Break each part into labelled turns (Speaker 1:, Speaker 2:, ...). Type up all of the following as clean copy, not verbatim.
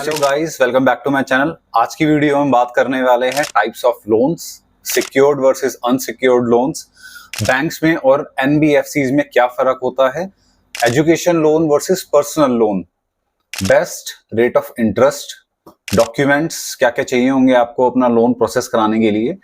Speaker 1: Hello guys, welcome back to my channel. आज की video में बात करने वाले हैं types of loans, secured versus unsecured loans, banks में और एनबीएफसीज में क्या फर्क होता है, education loan versus personal loan, best rate of interest, documents क्या क्या चाहिए होंगे आपको अपना लोन प्रोसेस कराने के लिए,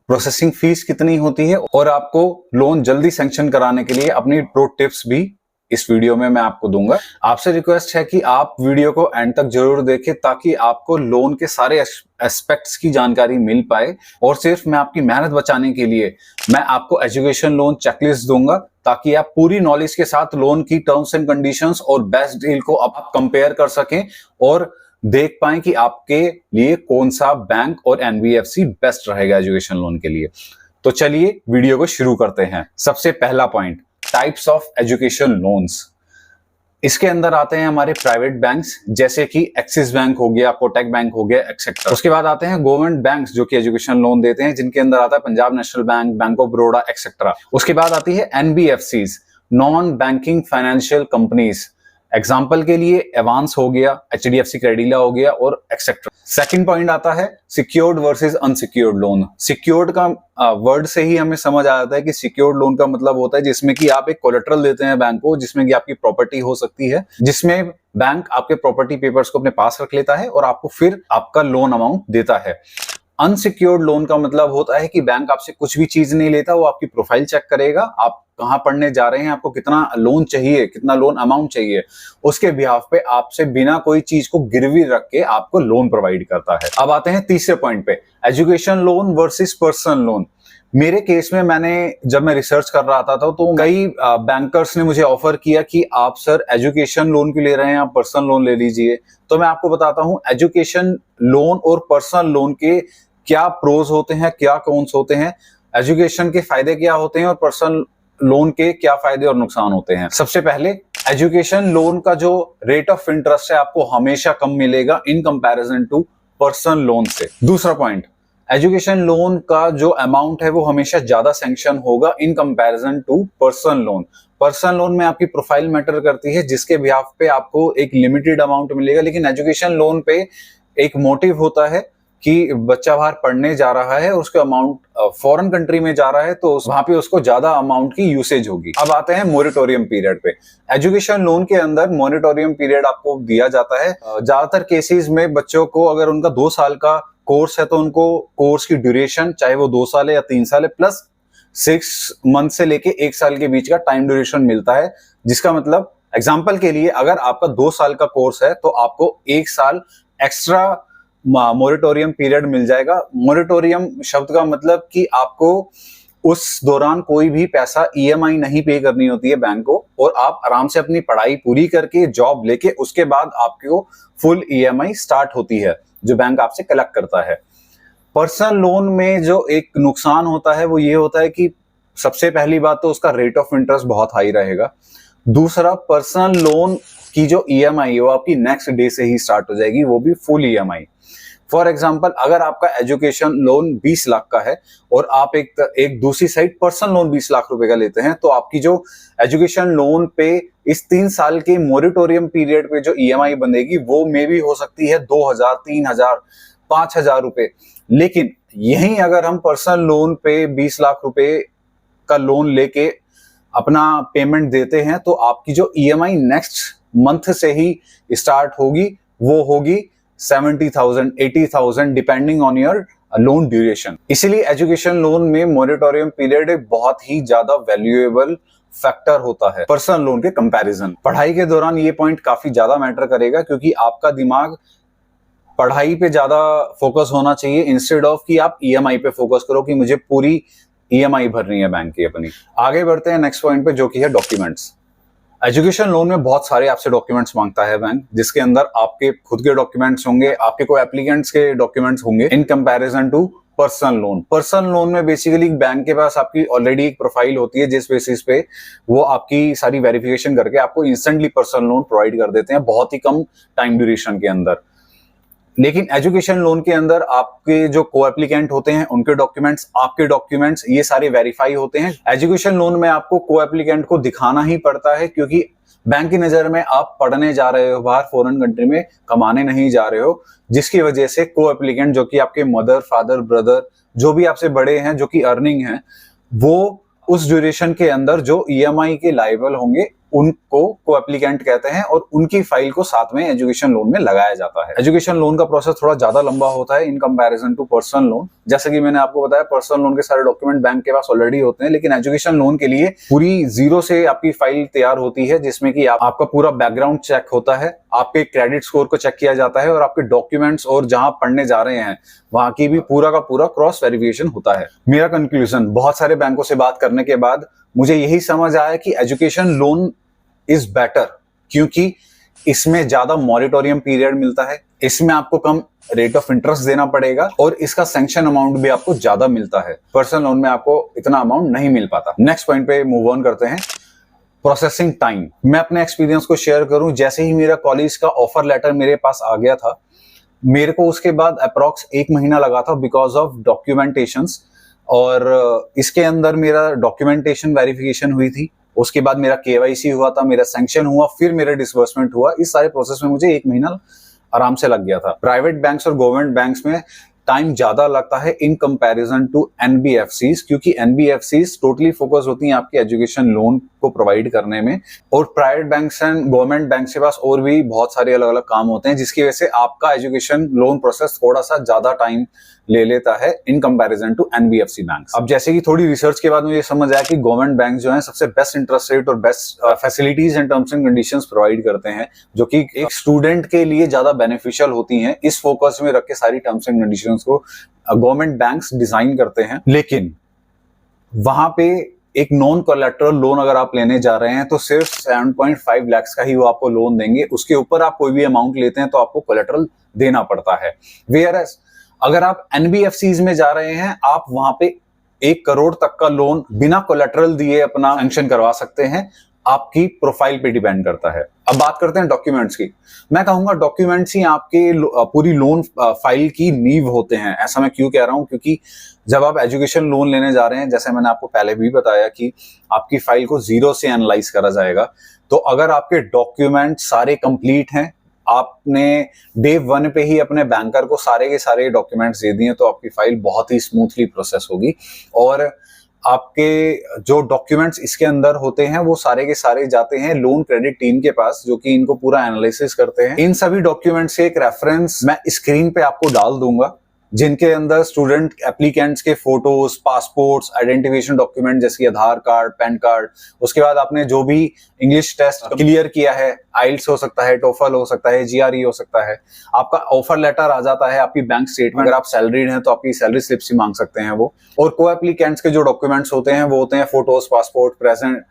Speaker 1: प्रोसेसिंग फीस कितनी होती है और आपको लोन जल्दी सैंक्शन कराने के लिए अपनी प्रो टिप्स भी इस वीडियो में मैं आपको दूंगा। आपसे रिक्वेस्ट है कि आप वीडियो को एंड तक जरूर देखें ताकि आपको लोन के सारे एस्पेक्ट्स की जानकारी मिल पाए और सिर्फ मैं आपकी मेहनत बचाने के लिए मैं आपको एजुकेशन लोन चेकलिस्ट दूंगा ताकि आप पूरी नॉलेज के साथ लोन की टर्म्स एंड कंडीशंस और बेस्ट डील को आप कंपेयर कर सकें और देख पाएं कि आपके लिए कौन सा बैंक और एनबीएफसी बेस्ट रहेगा एजुकेशन लोन के लिए। तो चलिए वीडियो को शुरू करते हैं। सबसे पहला point, types of education loans. इसके अंदर आते हैं हमारे प्राइवेट बैंक्स जैसे कि एक्सिस बैंक हो गया, कोटक बैंक हो गया, एक्सेट्रा। उसके बाद आते हैं गवर्नमेंट बैंक्स जो कि एजुकेशन लोन देते हैं, जिनके अंदर आता है Punjab national bank, bank of Baroda, etcetera. उसके बाद आती है NBFCs, non banking financial companies. Example के लिए एवांस हो गया, एचडीएफसी क्रेडिला हो गया और एक्सेट्रा। सेकंड पॉइंट आता है secured versus unsecured loan. Secured का वर्ड से ही हमें समझ आ जाता है कि सिक्योर्ड लोन का मतलब होता है जिसमें कि आप एक कोलेटरल देते हैं बैंक को, जिसमें कि आपकी प्रॉपर्टी हो सकती है, जिसमें बैंक आपके प्रॉपर्टी पेपर्स को अपने पास रख लेता है और आपको फिर आपका लोन अमाउंट देता है। अनसिक्योर्ड लोन का मतलब होता है कि बैंक आपसे कुछ भी चीज नहीं लेता, वो आपकी प्रोफाइल चेक करेगा, आप कहां पढ़ने जा रहे हैं, आपको कितना लोन चाहिए, कितना लोन अमाउंट चाहिए, उसके बिहाफ पे आपसे बिना कोई चीज को गिरवी रख के आपको लोन प्रोवाइड करता है। अब आते हैं तीसरे पॉइंट पे, education loan versus personal loan. मेरे केस में जब मैं रिसर्च कर रहा था तो कई बैंकर्स ने मुझे ऑफर किया कि आप सर एजुकेशन लोन क्यों ले रहे हैं, आप पर्सनल लोन ले लीजिए। तो मैं आपको बताता हूं एजुकेशन लोन और पर्सनल लोन के क्या प्रोज होते हैं, क्या कॉन्स होते हैं, एजुकेशन के फायदे क्या होते हैं और पर्सनल लोन के क्या फायदे और नुकसान होते हैं। सबसे पहले एजुकेशन लोन का जो रेट ऑफ इंटरेस्ट है आपको हमेशा कम मिलेगा in comparison to personal loan से। दूसरा पॉइंट, एजुकेशन लोन का जो अमाउंट है वो हमेशा ज्यादा सैंक्शन होगा in comparison to personal loan. Personal loan में आपकी प्रोफाइल मैटर करती है जिसके बिहाफ पे आपको एक लिमिटेड अमाउंट मिलेगा, लेकिन एजुकेशन लोन पे एक मोटिव होता है कि बच्चा बाहर पढ़ने जा रहा है, उसका अमाउंट फॉरेन कंट्री में जा रहा है तो वहां पे उसको ज्यादा अमाउंट की यूसेज होगी। अब आते हैं मोरेटोरियम पीरियड पे। एजुकेशन लोन के अंदर मोरेटोरियम पीरियड आपको दिया जाता है। ज्यादातर केसेस में बच्चों को अगर उनका 2 साल का कोर्स है तो उनको कोर्स की ड्यूरेशन चाहे वो 2 साल है या 3 साल है प्लस 6 मंथ से लेके 1 साल के बीच का टाइम ड्यूरेशन मिलता है, जिसका मतलब एग्जाम्पल के लिए अगर आपका 2 साल का कोर्स है तो आपको 1 साल एक्स्ट्रा मोरेटोरियम पीरियड मिल जाएगा। मोरेटोरियम शब्द का मतलब कि आपको उस दौरान कोई भी पैसा ईएमआई नहीं पे करनी होती है बैंक को और आप आराम से अपनी पढ़ाई पूरी करके जॉब लेके उसके बाद आपको फुल ईएमआई स्टार्ट होती है जो बैंक आपसे कलेक्ट करता है। पर्सनल लोन में जो एक नुकसान होता है वो ये होता है कि सबसे पहली बात तो उसका रेट ऑफ इंटरेस्ट बहुत हाई रहेगा। दूसरा, पर्सनल लोन की जो ईएमआई है वो आपकी नेक्स्ट डे से ही स्टार्ट हो जाएगी, वो भी फुल ईएमआई। फॉर एग्जाम्पल, अगर आपका एजुकेशन लोन 20 लाख का है और आप एक दूसरी साइड पर्सनल लोन 20 लाख रुपए का लेते हैं तो आपकी जो एजुकेशन लोन पे इस 3 साल के मोरेटोरियम पीरियड पे जो ईएमआई बनेगी वो मे भी हो सकती है 2000, 3000, 5000 रुपए। लेकिन यहीं अगर हम पर्सनल लोन पे 20 लाख रुपए का लोन लेके अपना पेमेंट देते हैं तो आपकी जो ईएमआई नेक्स्ट मंथ से ही स्टार्ट होगी वो होगी 70,000, 80,000 depending on your loan duration. इसीलिए एजुकेशन लोन में मोरेटोरियम पीरियड एक बहुत ही ज्यादा वैल्यूएबल फैक्टर होता है पर्सनल लोन के कंपैरिजन। पढ़ाई के दौरान ये पॉइंट काफी ज्यादा मैटर करेगा क्योंकि आपका दिमाग पढ़ाई पे ज्यादा फोकस होना चाहिए इंस्टेड ऑफ कि आप ईएमआई पे फोकस करो कि मुझे पूरी ईएमआई भरनी है बैंक की अपनी। आगे बढ़ते हैं नेक्स्ट पॉइंट पे जो कि है डॉक्यूमेंट्स। एजुकेशन लोन में बहुत सारे आपसे डॉक्यूमेंट्स मांगता है बैंक, जिसके अंदर आपके खुद के डॉक्यूमेंट्स होंगे, आपके कोई एप्लीकेंट्स के डॉक्यूमेंट्स होंगे in comparison to personal loan. Personal loan में बेसिकली बैंक के पास आपकी ऑलरेडी एक प्रोफाइल होती है जिस बेसिस पे वो आपकी सारी वेरिफिकेशन करके आपको इंस्टेंटली पर्सनल लोन प्रोवाइड कर देते हैं बहुत ही कम टाइम ड्यूरेशन के अंदर। लेकिन एजुकेशन लोन के अंदर आपके जो को एप्लीकेंट होते हैं उनके डॉक्यूमेंट्स, आपके डॉक्यूमेंट्स, ये सारे वेरीफाई होते हैं। एजुकेशन लोन में आपको को एप्लीकेंट को दिखाना ही पड़ता है क्योंकि बैंक की नजर में आप पढ़ने जा रहे हो बाहर फॉरेन कंट्री में, कमाने नहीं जा रहे हो, जिसकी वजह से को एप्लीकेंट जो कि आपके मदर, फादर, ब्रदर जो भी आपसे बड़े हैं, जो कि अर्निंग है, वो उस ड्यूरेशन के अंदर जो ईएमआई के लायबल होंगे उनको को एप्लीकेंट कहते हैं और उनकी फाइल को साथ में एजुकेशन लोन में लगाया जाता है। एजुकेशन लोन का प्रोसेस थोड़ा ज्यादा लंबा होता है in comparison to personal loan. जैसे कि मैंने आपको बताया, पर्सनल लोन के सारे डॉक्यूमेंट बैंक के पास ऑलरेडी होते हैं, लेकिन एजुकेशन लोन के लिए पूरी जीरो से आपकी फाइल तैयार होती है, जिसमें कि आपका पूरा बैकग्राउंड चेक होता है, आपके क्रेडिट स्कोर को चेक किया जाता है और आपके डॉक्यूमेंट्स और जहां पढ़ने जा रहे हैं वहां की भी पूरा का पूरा क्रॉस वेरिफिकेशन होता है। मेरा कंक्लूजन, बहुत सारे बैंकों से बात करने के बाद मुझे यही समझ आया कि एजुकेशन लोन इज बेटर, क्योंकि इसमें ज्यादा मॉरिटोरियम पीरियड मिलता है, इसमें आपको कम रेट ऑफ इंटरेस्ट देना पड़ेगा और इसका सैंक्शन अमाउंट भी आपको ज्यादा मिलता है। पर्सनल लोन में आपको इतना अमाउंट नहीं मिल पाता। नेक्स्ट पॉइंट पे मूव ऑन करते हैं, प्रोसेसिंग टाइम। मैं अपने एक्सपीरियंस को शेयर करूं, जैसे ही मेरा कॉलेज का ऑफर लेटर मेरे पास आ गया था, मेरे को उसके बाद अप्रॉक्स 1 महीना लगा था बिकॉज ऑफ डॉक्यूमेंटेशंस, और इसके अंदर मेरा डॉक्यूमेंटेशन वेरिफिकेशन हुई थी, उसके बाद मेरा केवाईसी हुआ था, मेरा सैंक्शन हुआ, फिर मेरा डिसबर्समेंट हुआ। इस सारे प्रोसेस में मुझे 1 महीना आराम से लग गया था। प्राइवेट बैंक्स और गवर्नमेंट बैंक्स में टाइम ज्यादा लगता है इन कंपैरिजन टू एनबीएफसीज, क्योंकि एनबीएफसीज टोटली फोकस होती हैं आपकी एजुकेशन लोन को प्रोवाइड करने में, और private banks and government banks के पास और भी बहुत सारे अलग अलग काम होते हैं, जिसकी वजह से आपका एजुकेशन लोन प्रोसेस थोड़ा सा ज्यादा टाइम ले लेता है in comparison to NBFC banks. अब जैसे कि थोड़ी रिसर्च के बाद मुझे समझ आया कि गवर्नमेंट बैंक जो है सबसे बेस्ट इंटरेस्ट रेट और best facilities and terms and conditions provide करते हैं, जो कि एक स्टूडेंट के लिए ज्यादा बेनिफिशियल होती हैं। इस फोकस में रख के सारी टर्म्स एंड कंडीशंस को गवर्नमेंट बैंक्स डिजाइन करते हैं। लेकिन वहां पे एक नॉन कोलैटरल लोन अगर आप लेने जा रहे हैं तो सिर्फ 7.5 लाख का ही वो आपको लोन देंगे, उसके ऊपर आप कोई भी अमाउंट लेते हैं तो आपको कोलैटरल देना पड़ता है। वेयरएज अगर आप एनबीएफसीज में जा रहे हैं, आप वहां पे 1 करोड़ तक का लोन बिना कोलैटरल दिए अपना सैंक्शन करवा सकते हैं, आपकी प्रोफाइल पे डिपेंड करता है। अब बात करते हैं डॉक्यूमेंट्स की। मैं कहूंगा डॉक्यूमेंट्स ही आपके पूरी लोन फाइल की नींव होते हैं। ऐसा मैं क्यों कह रहा हूं, क्योंकि जब आप एजुकेशन लोन लेने जा रहे हैं, जैसे मैंने आपको पहले भी बताया कि आपकी फाइल को जीरो से एनालाइज करा जाएगा, तो अगर आपके डॉक्यूमेंट सारे कंप्लीट हैं, आपने डे 1 पे ही अपने बैंकर को सारे के सारे डॉक्यूमेंट्स दे दिए, तो आपकी फाइल बहुत ही स्मूथली प्रोसेस होगी। और आपके जो डॉक्यूमेंट्स इसके अंदर होते हैं वो सारे के सारे जाते हैं लोन क्रेडिट टीम के पास, जो कि इनको पूरा एनालिसिस करते हैं। इन सभी डॉक्यूमेंट्स के एक रेफरेंस मैं स्क्रीन पे आपको डाल दूंगा, जिनके अंदर स्टूडेंट एप्लीकेंट्स के फोटोज, पासपोर्ट्स, आइडेंटिफिकेशन डॉक्यूमेंट जैसे आधार कार्ड, पैन कार्ड, उसके बाद आपने जो भी इंग्लिश टेस्ट क्लियर किया है, आइल्स हो सकता है, टोफल हो सकता है, जीआरई हो सकता है, आपका ऑफर लेटर आ जाता है, आपकी बैंक स्टेटमेंट, अगर आप सैलरीड हैं तो आपकी सैलरी स्लिप्स ही मांग सकते हैं वो। और को एप्लीकेंट्स के जो डॉक्यूमेंट्स होते हैं वो होते हैं photos, passport, present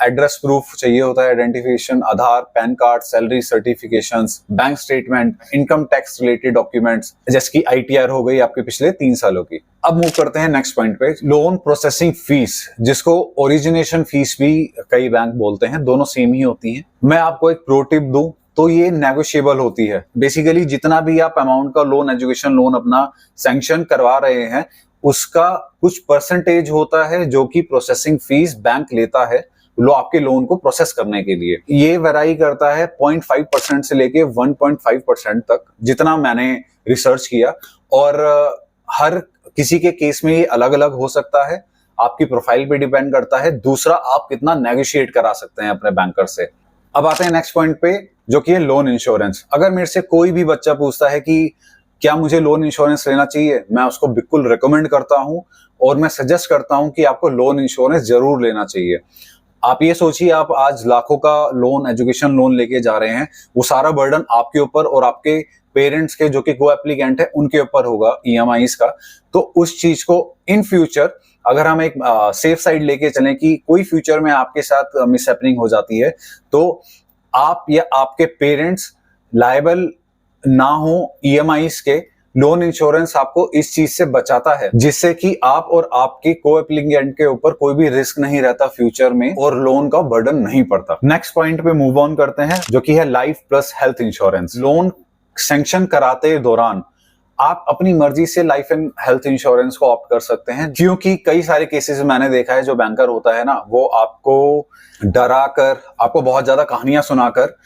Speaker 1: address proof चाहिए होता है, identification, Aadhaar, PAN card, salary certifications, bank statement, income tax related documents जैसे कि आईटीआर हो गई आपके पिछले 3 सालों की। अब मूव करते हैं नेक्स्ट पॉइंट पे, लोन प्रोसेसिंग फीस, जिसको ओरिजिनेशन फीस भी कई बैंक बोलते हैं, दोनों सेम ही होती हैं। मैं आपको एक प्रो टिप दूं तो ये नेगोशिएबल होती है। बेसिकली जितना भी आप अमाउंट का लोन, एजुकेशन लोन अपना सैंक्शन करवा रहे हैं, उसका कुछ परसेंटेज होता है जो कि प्रोसेसिंग फीस बैंक लेता है आपके लोन को प्रोसेस करने के लिए। ये वेराई करता है 0.5% से लेके 1.5% तक, जितना मैंने रिसर्च किया, और हर किसी के केस में ये अलग अलग हो सकता है, आपकी प्रोफाइल पे डिपेंड करता है। दूसरा, आप कितना नेगोशिएट करा सकते हैं अपने बैंकर से। अब आते हैं नेक्स्ट पॉइंट पे, जो कि है लोन इंश्योरेंस। अगर मेरे से कोई भी बच्चा पूछता है कि क्या मुझे लोन इंश्योरेंस लेना चाहिए, मैं उसको बिल्कुल रिकमेंड करता हूं और मैं सजेस्ट करता हूं कि आपको लोन इंश्योरेंस जरूर लेना चाहिए। आप ये सोचिए, आप आज लाखों का लोन, एजुकेशन लोन लेके जा रहे हैं, वो सारा बर्डन आपके ऊपर और आपके पेरेंट्स के, जो कि को एप्लीकेंट है, उनके ऊपर होगा ईएमआईज का। तो उस चीज को इन फ्यूचर अगर हम एक सेफ साइड लेके चलें कि कोई फ्यूचर में आपके साथ मिसहैपनिंग हो जाती है, तो आप या आपके पेरेंट्स लायबल ना हो ईएमआईज के। लोन इंश्योरेंस आपको इस चीज से बचाता है, जिससे कि आप और आपके को एप्लीकेंट के ऊपर कोई भी रिस्क नहीं रहता फ्यूचर में और लोन का बर्डन नहीं पड़ता। नेक्स्ट पॉइंट पे मूव ऑन करते हैं, जो कि है life plus health insurance. Loan sanction कराते दौरान आप अपनी मर्जी से लाइफ एंड हेल्थ इंश्योरेंस को ऑप्ट कर सकते हैं, क्योंकि कई सारे केसेस में मैंने देखा है जो बैंकर होता है ना, वो आपको डरा कर, आपको बहुत ज्यादा कहानियां सुनाकर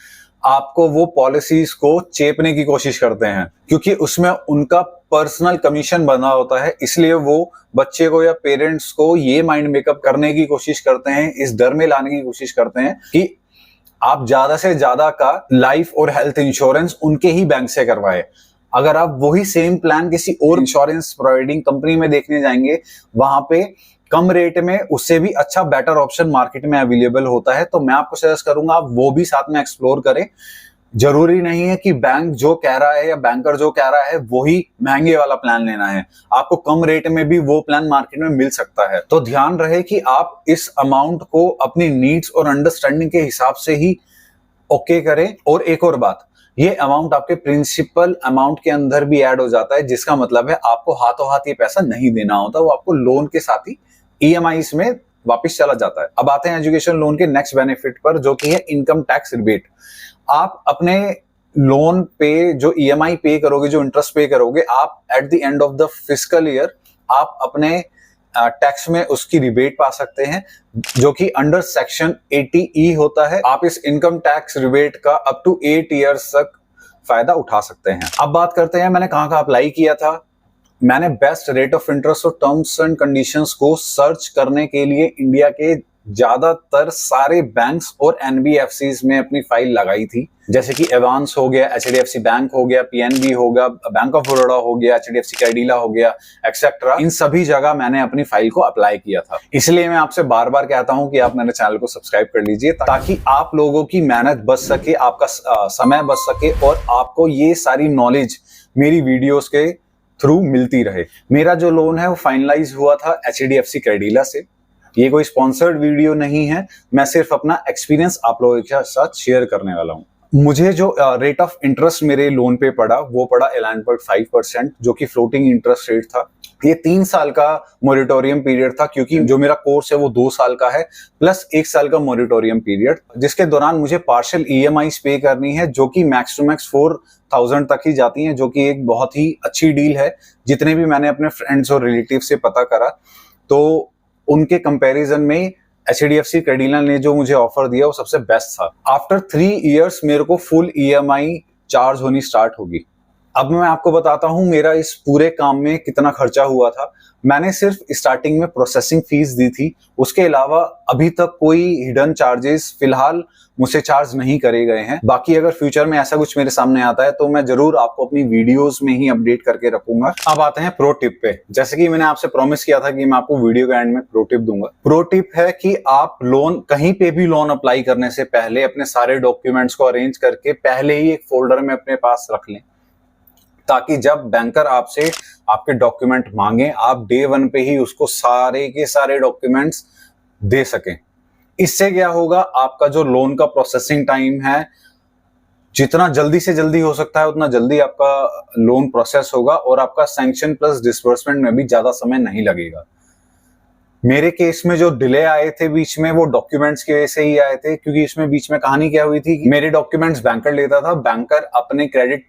Speaker 1: आपको वो पॉलिसीज को चेपने की कोशिश करते हैं, क्योंकि उसमें उनका पर्सनल कमीशन बना होता है। इसलिए वो बच्चे को या पेरेंट्स को ये माइंड मेकअप करने की कोशिश करते हैं, इस डर में लाने की कोशिश करते हैं कि आप ज्यादा से ज्यादा का लाइफ और हेल्थ इंश्योरेंस उनके ही बैंक से करवाए। अगर आप वही सेम प्लान किसी और इंश्योरेंस प्रोवाइडिंग कंपनी में देखने जाएंगे, वहां पे कम रेट में उससे भी अच्छा बेटर ऑप्शन मार्केट में अवेलेबल होता है। तो मैं आपको सजेस्ट करूंगा आप वो भी साथ में एक्सप्लोर करें। जरूरी नहीं है कि बैंक जो कह रहा है या बैंकर जो कह रहा है वही महंगे वाला प्लान लेना है, आपको कम रेट में भी वो प्लान मार्केट में मिल सकता है। तो ध्यान रहे कि आप इस अमाउंट को अपनी नीड्स और अंडरस्टैंडिंग के हिसाब से ही ओके करें। और एक और बात, ये अमाउंट आपके प्रिंसिपल अमाउंट के अंदर भी ऐड हो जाता है, जिसका मतलब है आपको हाथों हाथ ये पैसा नहीं देना होता, वो आपको लोन के साथ ही ईएमआईस में वापस चला जाता है। अब आते हैं एजुकेशन लोन के नेक्स्ट बेनिफिट पर, जो कि है इनकम टैक्स रिबेट। आप अपने लोन पे जो ईएमआई पे करोगे, जो इंटरेस्ट पे करोगे, आप at the end of the fiscal year आप अपने टैक्स में उसकी रिबेट पा सकते हैं, जो कि अंडर सेक्शन 80E होता है। आप इस इनकम टैक्स रिबेट का अप टू 8 इयर्स तक फायदा उठा सकते हैं। अब बात करते हैं मैंने कहां अप्लाई किया था। मैंने बेस्ट रेट ऑफ इंटरेस्ट और टर्म्स एंड कंडीशंस को सर्च करने के लिए इंडिया के ज्यादातर सारे बैंक्स और एनबीएफसीज में अपनी फाइल लगाई थी, जैसे कि एवांस हो गया, एचडीएफसी बैंक हो गया, पीएनबी हो गया, बैंक ऑफ बड़ौदा हो गया, एचडीएफसी कैडिला हो गया, एक्सेट्रा। इन सभी जगह मैंने अपनी फाइल को अप्लाई किया था। इसलिए मैं आपसे बार बार कहता हूं कि आप मेरे चैनल को सब्सक्राइब कर लीजिए, ताकि आप लोगों की मेहनत बच सके, आपका समय बच सके और आपको ये सारी नॉलेज मेरी वीडियोस के थ्रू मिलती रहे। मेरा जो लोन है वो फाइनलाइज हुआ था एचडीएफसी कैडिला से। ये कोई स्पॉन्सर्ड वीडियो नहीं है, मैं सिर्फ अपना एक्सपीरियंस आप लोगों के साथ शेयर करने वाला हूं। मुझे जो रेट ऑफ इंटरेस्ट मेरे लोन पे पड़ा वो पड़ा 11.5%, जो कि फ्लोटिंग इंटरेस्ट रेट था। ये 3 साल का मोरिटोरियम पीरियड था, क्योंकि जो मेरा कोर्स है वो 2 साल का है प्लस 1 साल का मोरिटोरियम पीरियड, जिसके दौरान मुझे पार्शियल ईएमआईस पे करनी है, जो कि मैक्स टू मैक्स 4000 तक ही जाती हैं, जो कि एक बहुत ही अच्छी डील है। जितने भी मैंने अपने फ्रेंड्स और रिलेटिव से पता करा, तो उनके कंपैरिजन में एचडीएफसी कैडिला ने जो मुझे ऑफर दिया वो सबसे बेस्ट था। आफ्टर 3 इयर्स मेरे को फुल ईएमआई चार्ज होनी स्टार्ट होगी। अब मैं आपको बताता हूं मेरा इस पूरे काम में कितना खर्चा हुआ था। मैंने सिर्फ स्टार्टिंग में प्रोसेसिंग फीस दी थी, उसके अलावा अभी तक कोई हिडन चार्जेस फिलहाल मुझसे चार्ज नहीं करे गए हैं। बाकी अगर फ्यूचर में ऐसा कुछ मेरे सामने आता है तो मैं जरूर आपको अपनी वीडियोस में ही अपडेट करके रखूंगा। अब आते हैं प्रो टिप पे। जैसे कि मैंने आपसे प्रॉमिस किया था कि मैं आपको वीडियो के एंड में प्रो टिप दूंगा। प्रो टिप है कि आप लोन कहीं पे भी लोन अप्लाई करने से पहले अपने सारे डॉक्यूमेंट्स को अरेंज करके पहले ही एक फोल्डर में अपने पास रख लें, ताकि जब बैंकर आपसे आपके डॉक्यूमेंट मांगे आप डे 1 पे ही उसको सारे के सारे डॉक्यूमेंट्स दे सकें। इससे क्या होगा, आपका जो लोन का प्रोसेसिंग टाइम है, जितना जल्दी से जल्दी हो सकता है उतना जल्दी आपका लोन प्रोसेस होगा और आपका सैंक्शन प्लस डिसबर्समेंट में भी ज्यादा समय नहीं लगेगा। मेरे केस में जो डिले आए थे बीच में, वो डॉक्यूमेंट्स की वजह से ही आए थे, क्योंकि इसमें बीच में कहानी क्या हुई थी कि मेरे डॉक्यूमेंट्स बैंकर लेता था, बैंकर अपने क्रेडिट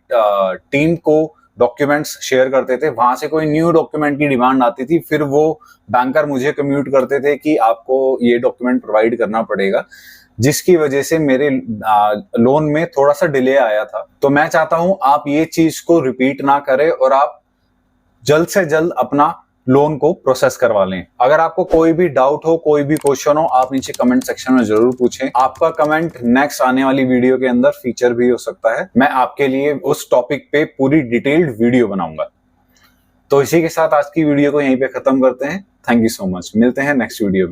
Speaker 1: टीम को डॉक्यूमेंट्स शेयर करते थे, वहां से कोई न्यू डॉक्यूमेंट की डिमांड आती थी, फिर वो बैंकर मुझे कम्यूट करते थे कि आपको ये डॉक्यूमेंट प्रोवाइड करना पड़ेगा, जिसकी वजह से मेरे लोन में थोड़ा सा डिले आया था। तो मैं चाहता हूं आप ये चीज को रिपीट ना करें और आप जल्द से जल्द अपना लोन को प्रोसेस करवा लें। अगर आपको कोई भी डाउट हो, कोई भी क्वेश्चन हो, आप नीचे कमेंट सेक्शन में जरूर पूछें। आपका कमेंट नेक्स्ट आने वाली वीडियो के अंदर फीचर भी हो सकता है। मैं आपके लिए उस टॉपिक पे पूरी डिटेल्ड वीडियो बनाऊंगा। तो इसी के साथ आज की वीडियो को यहीं पे खत्म करते हैं। Thank you so much. मिलते हैं नेक्स्ट वीडियो में।